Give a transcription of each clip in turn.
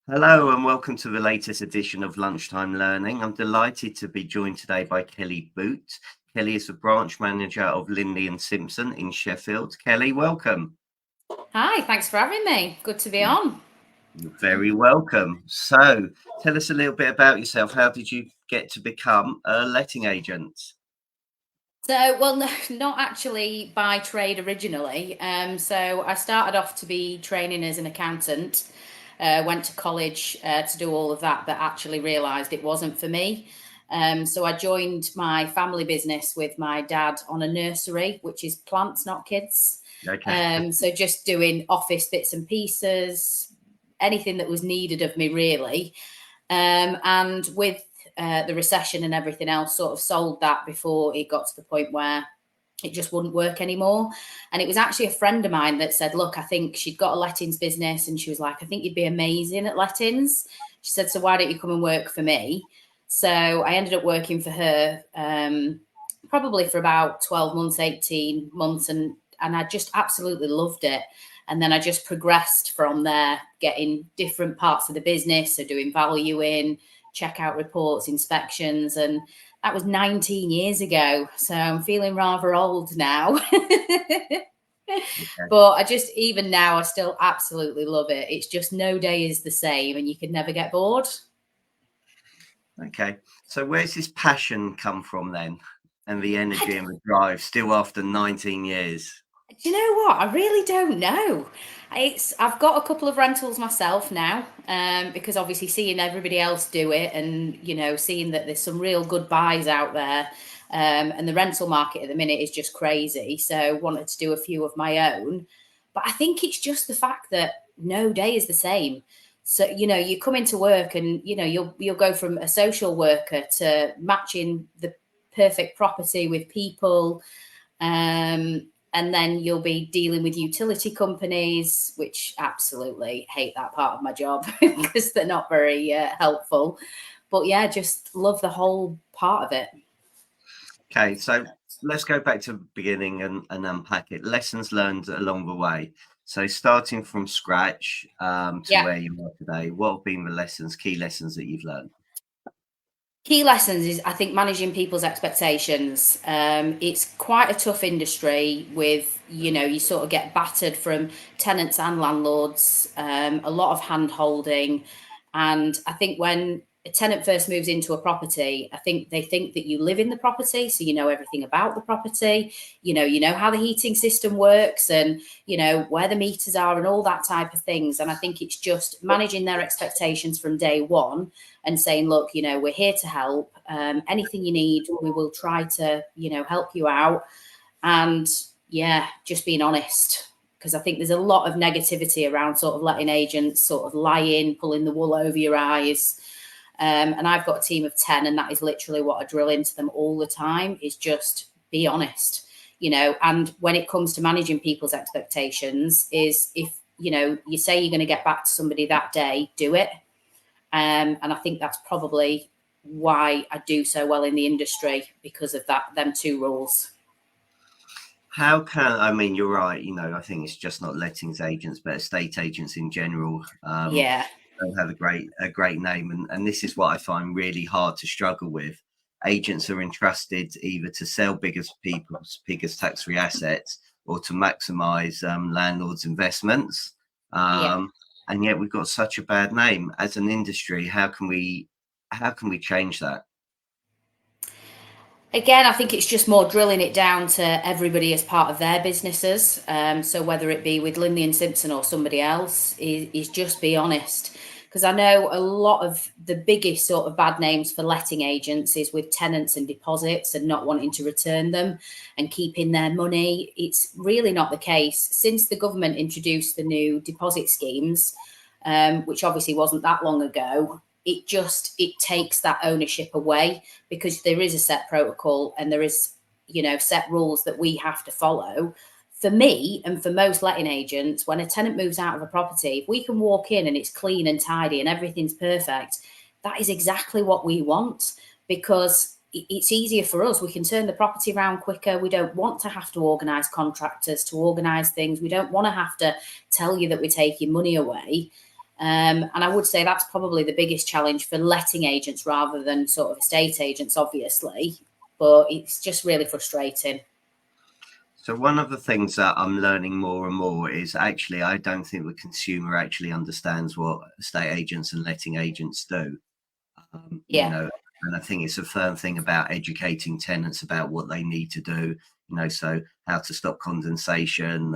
Hello and welcome to the latest edition of Lunchtime Learning. I'm delighted to be joined today by Kelly Boot. Kelly is the branch manager of Linley and Simpson in Sheffield. Kelly, welcome. Hi, thanks for having me. Good to be on. You're very welcome. So, tell us a little bit about yourself. How did you get to become a letting agent? No, not actually by trade originally. So I started off to be training as an accountant. Went to college to do all of that, but actually realised it wasn't for me. So I joined my family business with my dad on a nursery, which is plants, not kids. Okay. So just doing office bits and pieces, anything that was needed of me, really. And with the recession and everything else, sort of sold that before it got to the point where it just wouldn't work anymore. And it was actually a friend of mine that said, look, I think she'd got a lettings business, and she was like, I think you'd be amazing at lettings. She said, so why don't you come and work for me? So I ended up working for her probably for about 12 months, 18 months, and I just absolutely loved it. And then I just progressed from there, getting different parts of the business, so doing valuing, checkout reports, inspections, and that was 19 years ago. So I'm feeling rather old now. Okay. But even now, I still absolutely love it. It's just no day is the same, and you can never get bored. Okay. So, where's this passion come from then? And the energy and the drive still after 19 years? Do you know what? I really don't know. I've got a couple of rentals myself now, because obviously seeing everybody else do it, and seeing that there's some real good buys out there, and the rental market at the minute is just crazy. So wanted to do a few of my own, but I think it's just the fact that no day is the same. So you come into work, and you'll go from a social worker to matching the perfect property with people. And then you'll be dealing with utility companies, which absolutely hate that part of my job because they're not very helpful. But yeah, just love the whole part of it. Okay, so let's go back to the beginning and unpack it. Lessons learned along the way. So starting from scratch to Yeah. where you are today, what have been the key lessons that you've learned? Key lessons is, I think, managing people's expectations. It's quite a tough industry with, you sort of get battered from tenants and landlords, a lot of hand holding. And I think when a tenant first moves into a property, I think they think that you live in the property, so you know everything about the property, you know how the heating system works, and where the meters are and all that type of things. And I think it's just managing their expectations from day one and saying, look, we're here to help. Anything you need, we will try to, help you out. And yeah, just being honest, because I think there's a lot of negativity around sort of letting agents sort of lying, pulling the wool over your eyes. And I've got a team of 10, and that is literally what I drill into them all the time, is just be honest. And when it comes to managing people's expectations, is if you say you're going to get back to somebody that day, do it. And I think that's probably why I do so well in the industry, because of them two rules. I mean, you're right. I think it's just not lettings agents, but estate agents in general Yeah. don't have a great name. And this is what I find really hard to struggle with. Agents are entrusted either to sell people's biggest tax-free assets or to maximize landlords' investments. Yeah. And yet we've got such a bad name as an industry. How can we change that? Again, I think it's just more drilling it down to everybody as part of their businesses. So whether it be with Linley and Simpson or somebody else, is just be honest. Because I know a lot of the biggest sort of bad names for letting agents is with tenants and deposits and not wanting to return them and keeping their money. It's really not the case. Since the government introduced the new deposit schemes, which obviously wasn't that long ago, it takes that ownership away, because there is a set protocol and there is set rules that we have to follow. For me and for most letting agents, when a tenant moves out of a property, if we can walk in and it's clean and tidy and everything's perfect, that is exactly what we want, because it's easier for us. We can turn the property around quicker. We don't want to have to organise contractors to organise things. We don't want to have to tell you that we're taking money away. And I would say that's probably the biggest challenge for letting agents rather than sort of estate agents, obviously. But it's just really frustrating. So one of the things that I'm learning more and more is actually I don't think the consumer actually understands what estate agents and letting agents do. You Yeah. know, and I think it's a firm thing about educating tenants about what they need to do. So how to stop condensation,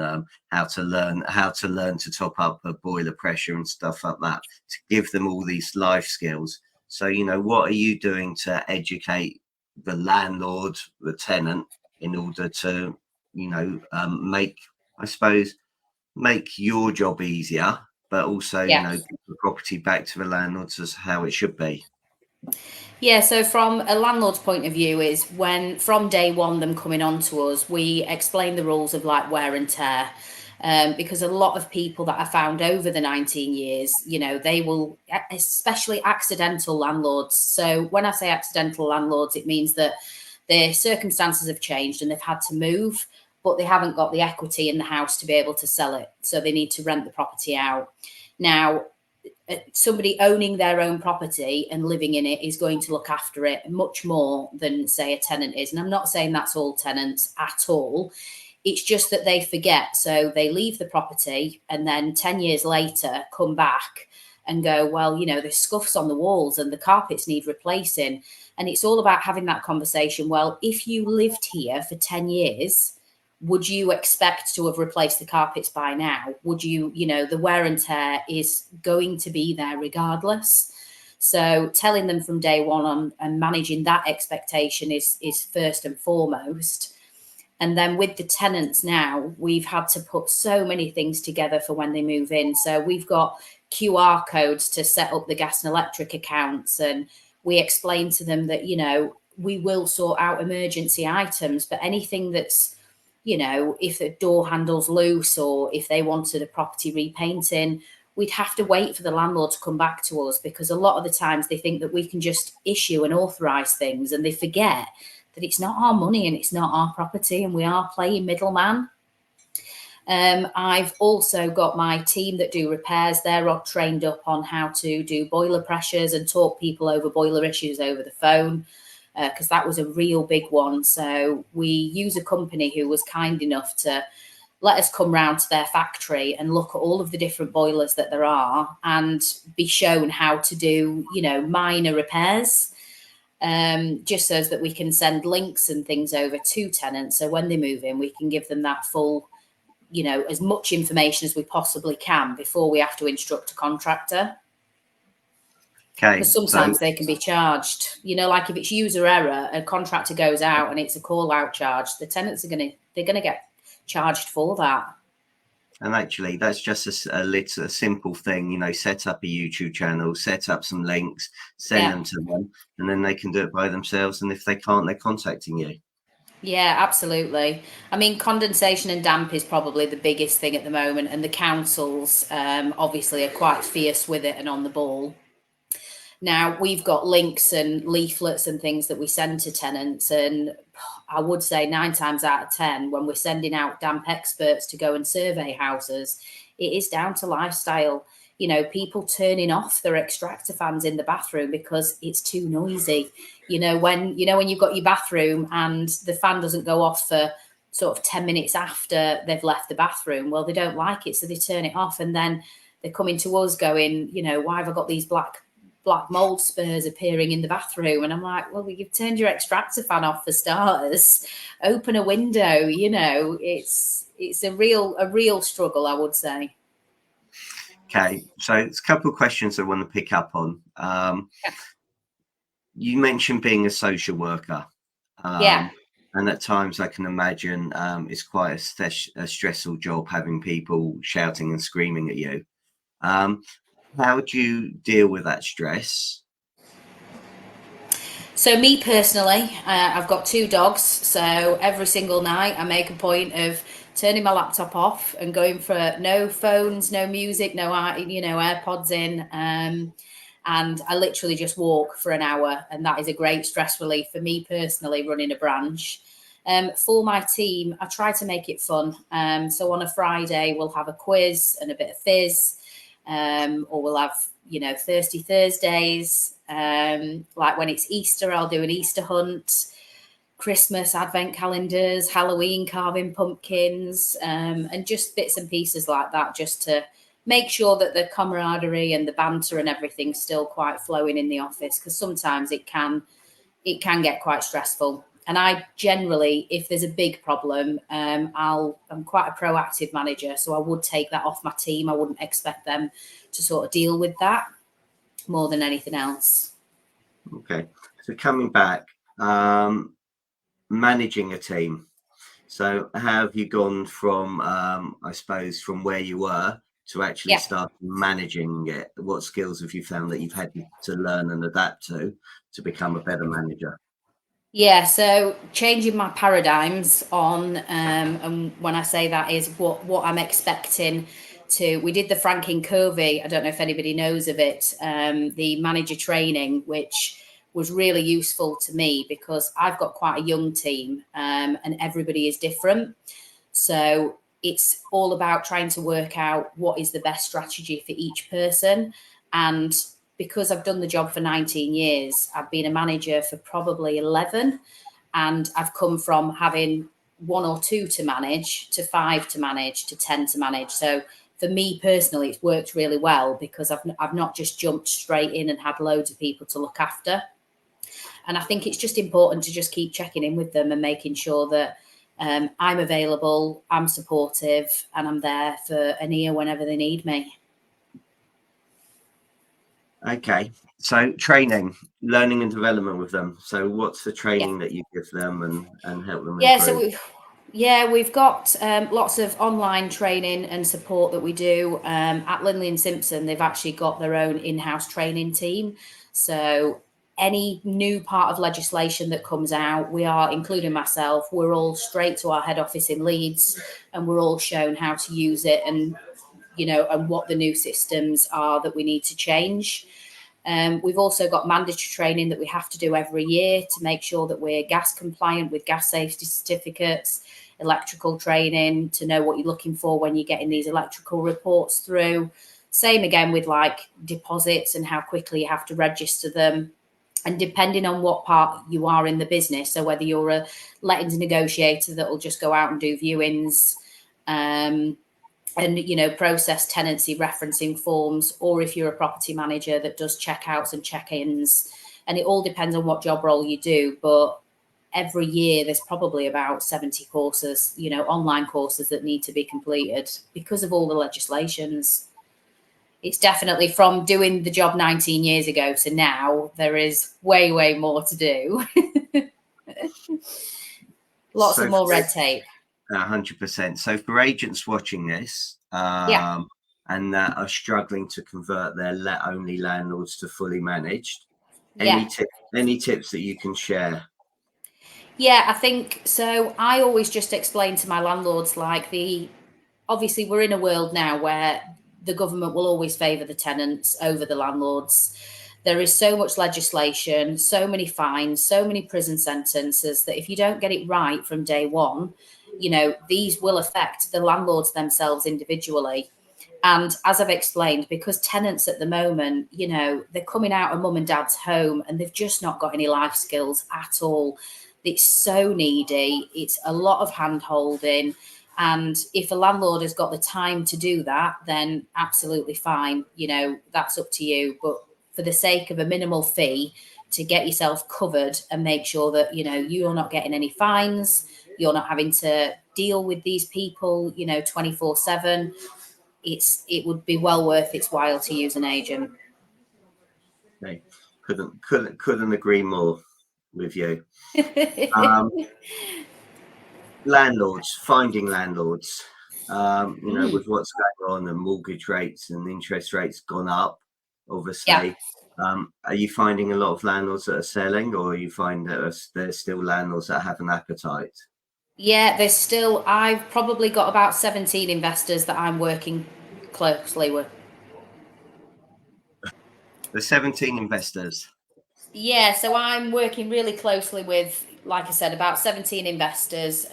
how to learn to top up a boiler pressure and stuff like that, to give them all these life skills. So, what are you doing to educate the landlord, the tenant, in order to, make, I suppose, make your job easier, but also, Yeah. give the property back to the landlords as how it should be? Yeah, so from a landlord's point of view is when from day one them coming on to us, we explain the rules of like wear and tear. Because a lot of people that I found over the 19 years, they will, especially accidental landlords. So when I say accidental landlords, it means that their circumstances have changed and they've had to move, but they haven't got the equity in the house to be able to sell it. So they need to rent the property out. Now, somebody owning their own property and living in it is going to look after it much more than, say, a tenant is. And I'm not saying that's all tenants at all. It's just that they forget. So they leave the property and then 10 years later come back and go, well, there's scuffs on the walls and the carpets need replacing. And it's all about having that conversation. Well, if you lived here for 10 years, would you expect to have replaced the carpets by now? Would you, the wear and tear is going to be there regardless. So telling them from day one on and managing that expectation is first and foremost. And then with the tenants now, we've had to put so many things together for when they move in. So we've got QR codes to set up the gas and electric accounts. And we explain to them that, we will sort out emergency items, but anything that's, if the door handle's loose or if they wanted a property repainting, we'd have to wait for the landlord to come back to us, because a lot of the times they think that we can just issue and authorise things and they forget that it's not our money and it's not our property and we are playing middleman. I've also got my team that do repairs. They're all trained up on how to do boiler pressures and talk people over boiler issues over the phone, because that was a real big one. So we use a company who was kind enough to let us come round to their factory and look at all of the different boilers that there are and be shown how to do, minor repairs, just so that we can send links and things over to tenants. So when they move in, we can give them that full, as much information as we possibly can before we have to instruct a contractor. Okay, Because sometimes they can be charged, like if it's user error, a contractor goes out and it's a call out charge, the tenants they're gonna get charged for that. and actually that's just a simple thing, set up a YouTube channel, set up some links, send them to them, and then they can do it by themselves, and if they can't, they're contacting you. Yeah, absolutely. I mean, condensation and damp is probably the biggest thing at the moment, and the councils obviously are quite fierce with it and on the ball. Now, we've got links and leaflets and things that we send to tenants, and I would say 9 times out of 10, when we're sending out damp experts to go and survey houses, it is down to lifestyle. People turning off their extractor fans in the bathroom because it's too noisy. When you've got your bathroom and the fan doesn't go off for sort of 10 minutes after they've left the bathroom, well, they don't like it, so they turn it off, and then they're coming to us going, why have I got these black mold spurs appearing in the bathroom? And I'm like, well, you've turned your extractor fan off for starters. Open a window. It's a real struggle, I would say. Okay, so it's a couple of questions I want to pick up on. You mentioned being a social worker. Yeah. And at times I can imagine it's quite a stressful job, having people shouting and screaming at you. How do you deal with that stress? So me personally, I've got 2 dogs. So every single night I make a point of turning my laptop off and going for no phones, no music, no AirPods in. And I literally just walk for an hour, and that is a great stress relief for me personally, running a branch. For my team, I try to make it fun. So on a Friday, we'll have a quiz and a bit of fizz. or we'll have, Thirsty Thursdays. Like when it's Easter, I'll do an Easter hunt. Christmas advent calendars, Halloween carving pumpkins, and just bits and pieces like that, just to make sure that the camaraderie and the banter and everything's still quite flowing in the office, because sometimes it can get quite stressful. And I generally, if there's a big problem, I'm quite a proactive manager, so I would take that off my team. I wouldn't expect them to sort of deal with that more than anything else. Okay, so coming back, managing a team. So how have you gone from, I suppose, from where you were to actually start managing it? What skills have you found that you've had to learn and adapt to become a better manager? Yeah, so changing my paradigms on, and when I say that is what I'm expecting to. We did the Franking Covey. I don't know if anybody knows of it. The manager training, which was really useful to me because I've got quite a young team, and everybody is different. So it's all about trying to work out what is the best strategy for each person. And because I've done the job for 19 years, I've been a manager for probably 11, and I've come from having 1 or 2 to manage to 5 to manage to 10 to manage. So for me personally, it's worked really well because I've not just jumped straight in and had loads of people to look after. And I think it's just important to just keep checking in with them and making sure that I'm available, I'm supportive, and I'm there for an ear whenever they need me. Okay, so training, learning and development with them. So what's the training that you give them and help them improve? We've got lots of online training and support that we do. At Linley and Simpson, they've actually got their own in-house training team. So any new part of legislation that comes out, we are, including myself, we're all straight to our head office in Leeds, and we're all shown how to use it and what the new systems are that we need to change. We've also got mandatory training that we have to do every year to make sure that we're gas compliant with gas safety certificates, electrical training to know what you're looking for when you're getting these electrical reports through. Same again with like deposits and how quickly you have to register them. And depending on what part you are in the business, so whether you're a lettings negotiator that will just go out and do viewings, and process tenancy referencing forms, or if you're a property manager that does checkouts and check-ins, and it all depends on what job role you do. But every year there's probably about 70 courses, online courses that need to be completed because of all the legislations. It's definitely, from doing the job 19 years ago to now, there is way, way more to do. Lots of more red tape. 100%. So for agents watching this, and that are struggling to convert their let-only landlords to fully managed, any tips that you can share? Yeah, I think so. I always just explain to my landlords, obviously we're in a world now where the government will always favour the tenants over the landlords. There is so much legislation, so many fines, so many prison sentences that if you don't get it right from day one, these will affect the landlords themselves individually. And as I've explained, because tenants at the moment, they're coming out of mum and dad's home and they've just not got any life skills at all. It's so needy. It's a lot of hand holding. And if a landlord has got the time to do that, then absolutely fine. That's up to you. But for the sake of a minimal fee to get yourself covered and make sure that, you're not getting any fines, you're not having to deal with these people, 24/7, it would be well worth its while to use an agent. Okay. Couldn't agree more with you. Landlords, finding landlords, with what's going on and mortgage rates and interest rates gone up, obviously. Are you finding a lot of landlords that are selling, or are you finding that there's still landlords that have an appetite? Yeah, I've probably got about 17 investors that I'm working closely with. The 17 investors. Yeah, so I'm working really closely with, like I said, about 17 investors.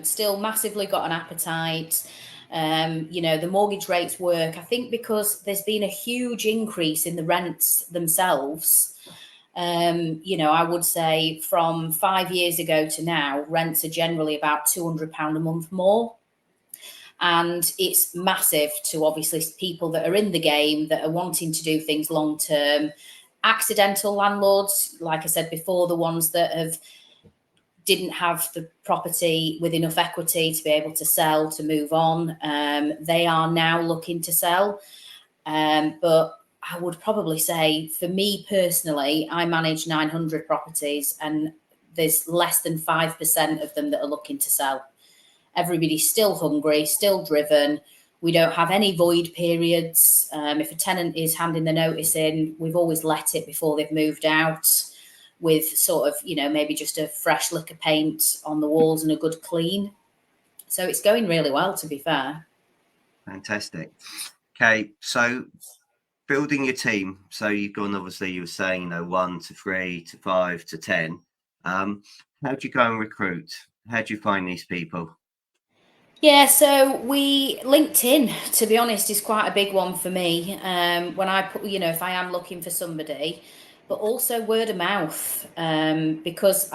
Still massively got an appetite. The mortgage rates work. I think because there's been a huge increase in the rents themselves. I would say from 5 years ago to now, rents are generally about £200 a month more. And it's massive to obviously people that are in the game, that are wanting to do things long term. Accidental landlords, like I said before, the ones that didn't have the property with enough equity to be able to sell, to move on, they are now looking to sell. But I would probably say, for me personally, I manage 900 properties and there's less than 5% of them that are looking to sell. Everybody's still hungry, still driven. We don't have any void periods. If a tenant is handing the notice in, we've always let it before they've moved out, with sort of, maybe just a fresh lick of paint on the walls and a good clean. So it's going really well, to be fair. Fantastic. Okay, so building your team. So you've gone, obviously, you were saying, 1 to 3 to 5 to 10. How do you go and recruit? How do you find these people? Yeah, so LinkedIn, to be honest, is quite a big one for me. When I put, if I am looking for somebody, but also word of mouth, because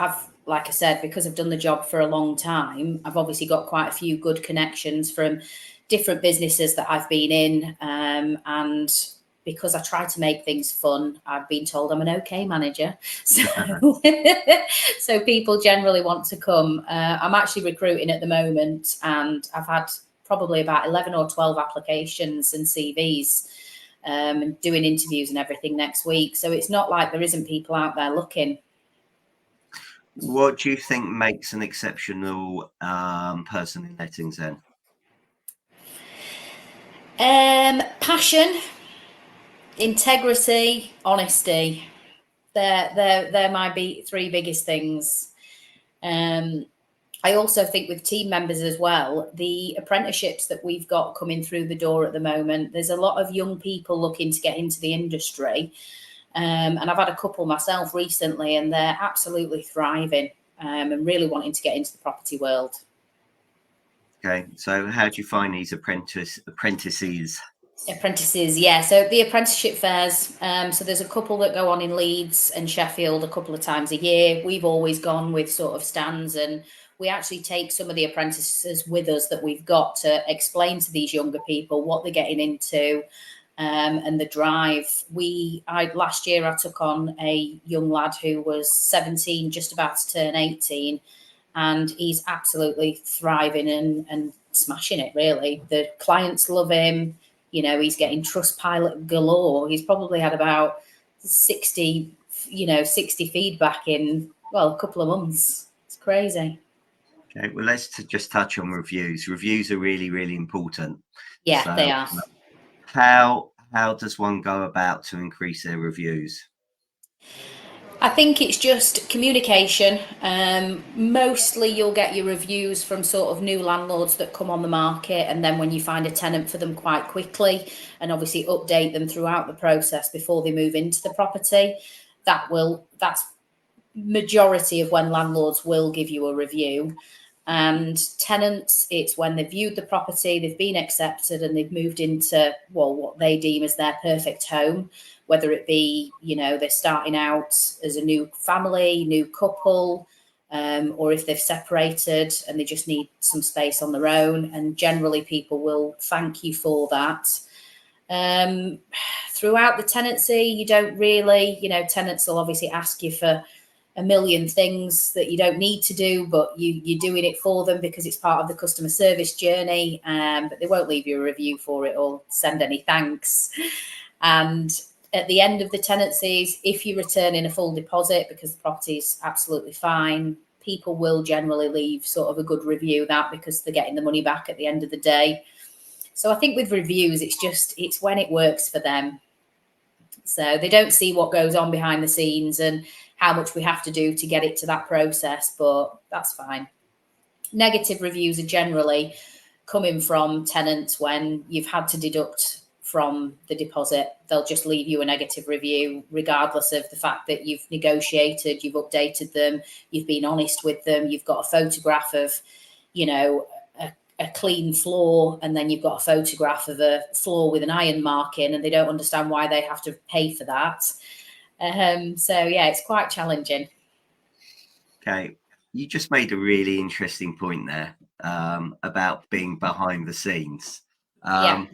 like I said, because I've done the job for a long time, I've obviously got quite a few good connections from different businesses that I've been in, and because I try to make things fun, I've been told I'm an okay manager. So, so people generally want to come. I'm actually recruiting at the moment, and I've had probably about 11 or 12 applications and CVs, and doing interviews and everything next week. So it's not like there isn't people out there looking. What do you think makes an exceptional person in lettings then? Passion, integrity, honesty. They're my three biggest things. I also think with team members as well, the apprenticeships that we've got coming through the door at the moment, there's a lot of young people looking to get into the industry. And I've had a couple myself recently, and they're absolutely thriving, and really wanting to get into the property world. Okay, so how do you find these apprentices? Apprentices, yeah. So the apprenticeship fairs, so there's a couple that go on in Leeds and Sheffield a couple of times a year. We've always gone with sort of stands, and we actually take some of the apprentices with us that we've got to explain to these younger people what they're getting into, and the drive. Last year I took on a young lad who was 17, just about to turn 18, and he's absolutely thriving and smashing it, really. The clients love him. He's getting Trustpilot galore. He's probably had about 60 feedback in, a couple of months. It's crazy. Okay, well, let's just touch on reviews. Reviews are really, really important. Yeah, So they are. how does one go about to increase their reviews? I think it's just communication. Mostly you'll get your reviews from sort of new landlords that come on the market, and then when you find a tenant for them quite quickly, and obviously update them throughout the process before they move into the property. That's majority of when landlords will give you a review. And tenants, it's when they've viewed the property, they've been accepted, and they've moved into, what they deem as their perfect home, whether it be, they're starting out as a new family, new couple, or if they've separated and they just need some space on their own. And generally people will thank you for that. Throughout the tenancy, you don't really, tenants will obviously ask you for a million things that you don't need to do, but you're doing it for them because it's part of the customer service journey. But they won't leave you a review for it or send any thanks. And at the end of the tenancies, if you return in a full deposit because the property is absolutely fine, people will generally leave sort of a good review, that because they're getting the money back at the end of the day. So I think with reviews, it's when it works for them. So they don't see what goes on behind the scenes and how much we have to do to get it to that process, but that's fine. Negative reviews are generally coming from tenants when you've had to deduct from the deposit. They'll just leave you a negative review, regardless of the fact that you've negotiated, you've updated them, you've been honest with them, you've got a photograph of, a a clean floor, and then you've got a photograph of a floor with an iron mark in, and they don't understand why they have to pay for that. So yeah, it's quite challenging. Okay, you just made a really interesting point there, about being behind the scenes. Yeah.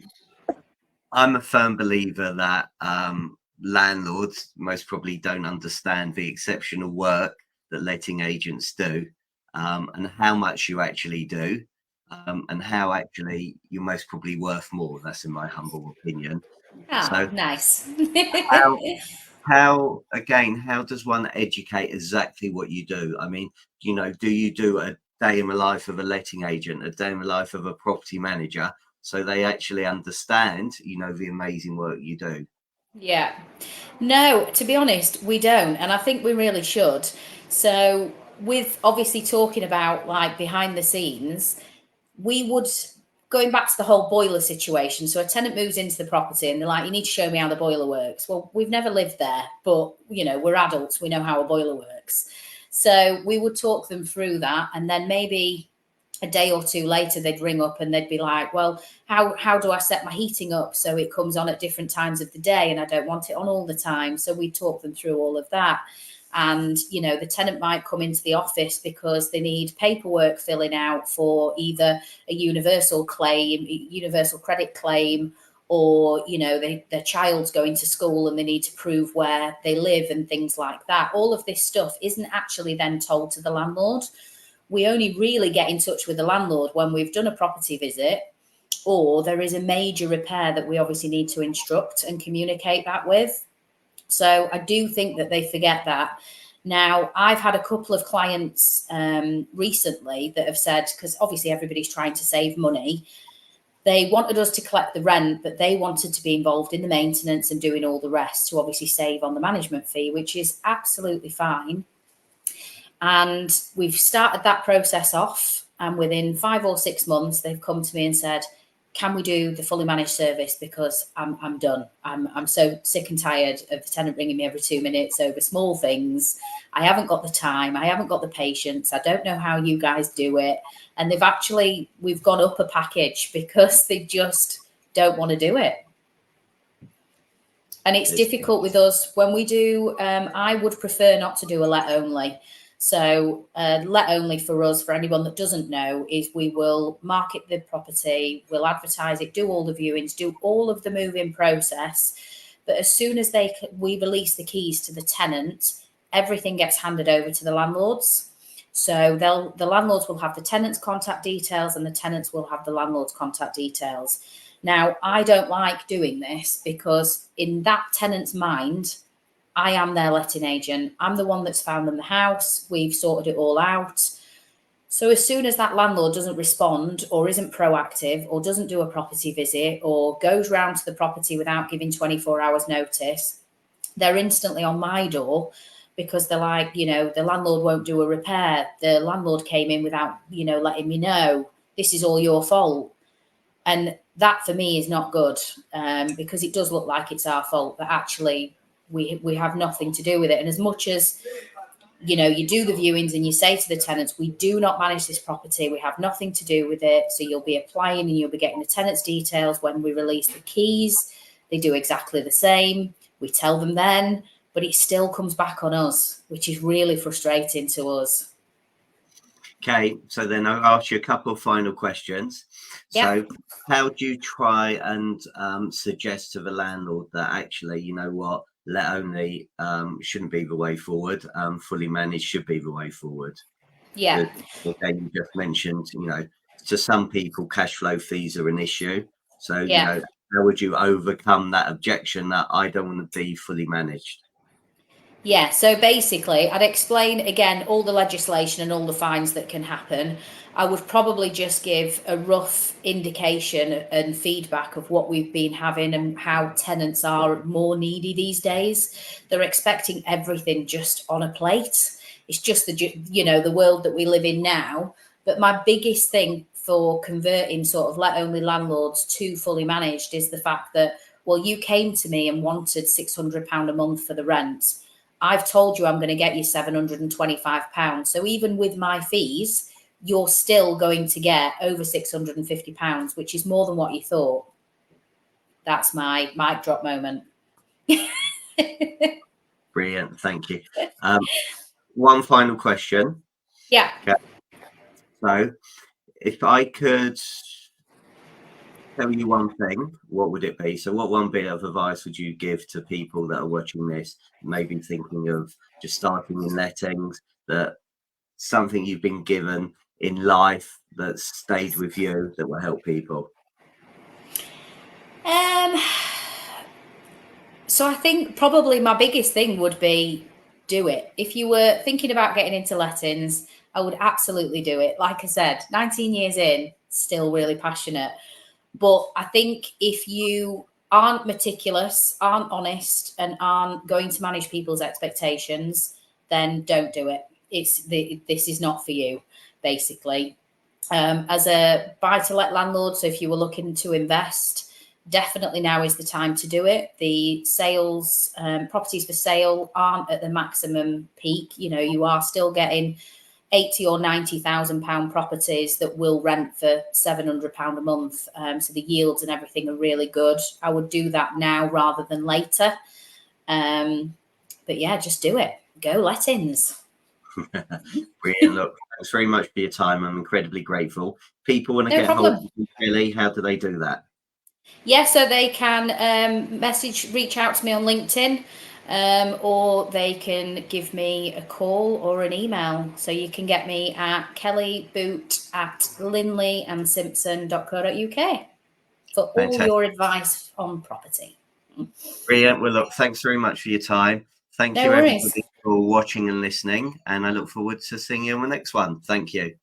I'm a firm believer that landlords most probably don't understand the exceptional work that letting agents do, and how much you actually do, and how actually you're most probably worth more. That's in my humble opinion. Ah, So nice. how how does one educate exactly what you do? I mean, do you do a day in the life of a letting agent, a day in the life of a property manager, so they actually understand, the amazing work you do? Yeah. No, to be honest, we don't. And I think we really should. So, with obviously talking about like behind the scenes, we would, going back to the whole boiler situation. So, a tenant moves into the property and they're like, you need to show me how the boiler works. Well, we've never lived there, but we're adults, we know how a boiler works. So, we would talk them through that. And then maybe a day or two later they'd ring up and they'd be like, well, how do I set my heating up so it comes on at different times of the day and I don't want it on all the time? So we talk them through all of that. And the tenant might come into the office because they need paperwork filling out for either a universal credit claim, or their child's going to school and they need to prove where they live and things like that. All of this stuff isn't actually then told to the landlord. We only really get in touch with the landlord when we've done a property visit, or there is a major repair that we obviously need to instruct and communicate that with. So I do think that they forget that. Now, I've had a couple of clients recently that have said, because obviously everybody's trying to save money, they wanted us to collect the rent, but they wanted to be involved in the maintenance and doing all the rest to obviously save on the management fee, which is absolutely fine. And we've started that process off. And within 5 or 6 months, they've come to me and said, can we do the fully managed service? Because I'm done. I'm so sick and tired of the tenant ringing me every 2 minutes over small things. I haven't got the time. I haven't got the patience. I don't know how you guys do it. And we've gone up a package because they just don't want to do it. And it's difficult with us when we do. I would prefer not to do a let only. So let only for us, for anyone that doesn't know, is we will market the property, we'll advertise it, do all the viewings, do all of the move-in process. But as soon as we release the keys to the tenant, everything gets handed over to the landlords. So the landlords will have the tenant's contact details and the tenants will have the landlord's contact details. Now, I don't like doing this because in that tenant's mind, I am their letting agent. I'm the one that's found them the house. We've sorted it all out. So as soon as that landlord doesn't respond or isn't proactive or doesn't do a property visit or goes round to the property without giving 24 hours notice, they're instantly on my door because they're like, the landlord won't do a repair. The landlord came in without, letting me know. This is all your fault. And that for me is not good, because it does look like it's our fault, but actually we have nothing to do with it. And as much as you do the viewings and you say to the tenants, we do not manage this property, we have nothing to do with it, so you'll be applying and you'll be getting the tenants' details when we release the keys. They do exactly the same. We tell them then, but it still comes back on us, which is really frustrating to us. Okay, so then I'll ask you a couple of final questions. Yeah. So how do you try and suggest to the landlord that actually, what, let only shouldn't be the way forward, fully managed should be the way forward? Yeah. Again, you just mentioned, to some people, cash flow fees are an issue. So, Yeah. how would you overcome that objection that I don't want to be fully managed? Yeah, so basically, I'd explain again all the legislation and all the fines that can happen. I would probably just give a rough indication and feedback of what we've been having and how tenants are more needy these days. They're expecting everything just on a plate. It's just the world that we live in now. But my biggest thing for converting sort of let only landlords to fully managed is the fact that, well, you came to me and wanted £600 a month for the rent. I've told you I'm going to get you £725. So even with my fees, you're still going to get over £650, which is more than what you thought. That's my mic drop moment. Brilliant. Thank you. One final question. Yeah. Okay. So if I could tell you one thing, what would it be? So what one bit of advice would you give to people that are watching this, maybe thinking of just starting in lettings, that something you've been given in life that's stayed with you that will help people? So I think probably my biggest thing would be do it. If you were thinking about getting into lettings, I would absolutely do it. Like I said, 19 years in, still really passionate. But I think if you aren't meticulous, aren't honest, and aren't going to manage people's expectations, then don't do it. This is not for you, basically. As a buy-to-let landlord, so if you were looking to invest, definitely now is the time to do it. The sales, properties for sale aren't at the maximum peak. You know, you are still getting 80 or 90,000 pound properties that will rent for 700 pound a month. So the yields and everything are really good. I would do that now rather than later. But yeah, just do it. Go lettings. Brilliant. Look, thanks very much for your time. I'm incredibly grateful. People want to No get hold problem. of you, Billy, how do they do that? Yeah, so they can reach out to me on LinkedIn, or they can give me a call or an email. So you can get me at kellyboot@linleyandsimpson.co.uk for all Fantastic. your advice on property. Brilliant. Well, look, thanks very much for your time. Thank No you, worries. everybody, for watching and listening. And I look forward to seeing you on the next one. Thank you.